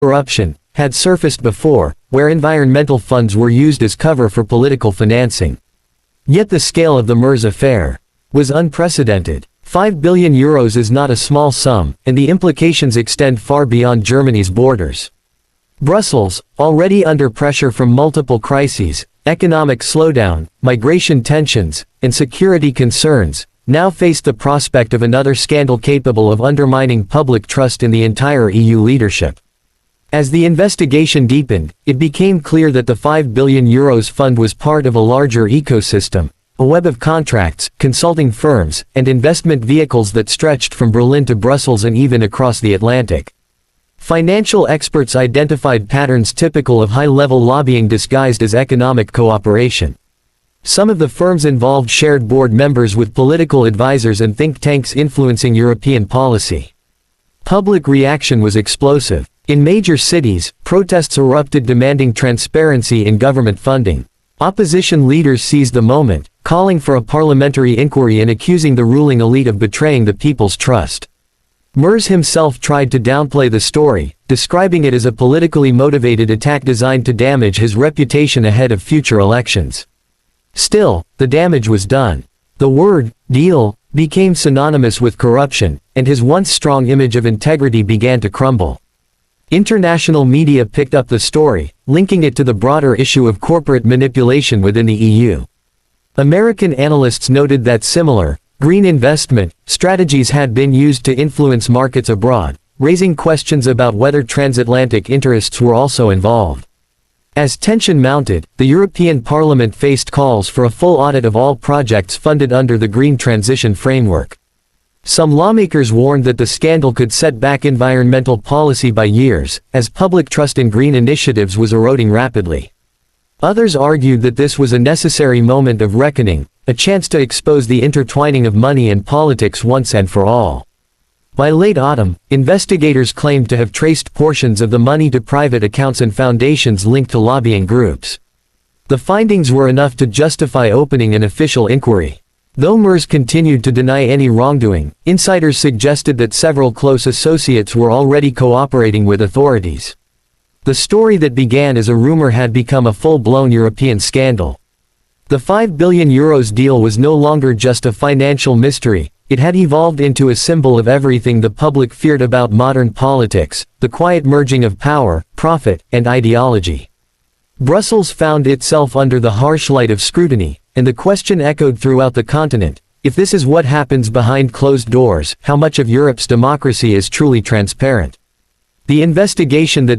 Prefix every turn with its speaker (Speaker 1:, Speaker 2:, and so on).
Speaker 1: corruption had surfaced before, where environmental funds were used as cover for political financing. Yet the scale of the Mers affair was unprecedented. €5 billion is not a small sum, and the implications extend far beyond Germany's borders. Brussels, already under pressure from multiple crises, economic slowdown, migration tensions, and security concerns, now faced the prospect of another scandal capable of undermining public trust in the entire EU leadership. As the investigation deepened, it became clear that the €5 billion fund was part of a larger ecosystem, a web of contracts, consulting firms, and investment vehicles that stretched from Berlin to Brussels and even across the Atlantic. Financial experts identified patterns typical of high-level lobbying disguised as economic cooperation. Some of the firms involved shared board members with political advisors and think tanks influencing European policy. Public reaction was explosive. In major cities, protests erupted demanding transparency in government funding. Opposition leaders seized the moment, calling for a parliamentary inquiry and accusing the ruling elite of betraying the people's trust. Mers himself tried to downplay the story, describing it as a politically motivated attack designed to damage his reputation ahead of future elections. Still, the damage was done. The word, deal, became synonymous with corruption, and his once strong image of integrity began to crumble. International media picked up the story, linking it to the broader issue of corporate manipulation within the EU. American analysts noted that similar, green investment strategies had been used to influence markets abroad, raising questions about whether transatlantic interests were also involved. As tension mounted, the European Parliament faced calls for a full audit of all projects funded under the Green Transition Framework. Some lawmakers warned that the scandal could set back environmental policy by years, as public trust in green initiatives was eroding rapidly. Others argued that this was a necessary moment of reckoning, a chance to expose the intertwining of money and politics once and for all. By late autumn, investigators claimed to have traced portions of the money to private accounts and foundations linked to lobbying groups. The findings were enough to justify opening an official inquiry. Though Mers continued to deny any wrongdoing, insiders suggested that several close associates were already cooperating with authorities. The story that began as a rumor had become a full-blown European scandal. The €5 billion deal was no longer just a financial mystery, it had evolved into a symbol of everything the public feared about modern politics, the quiet merging of power, profit, and ideology. Brussels found itself under the harsh light of scrutiny, and the question echoed throughout the continent: if this is what happens behind closed doors, how much of Europe's democracy is truly transparent? The investigation that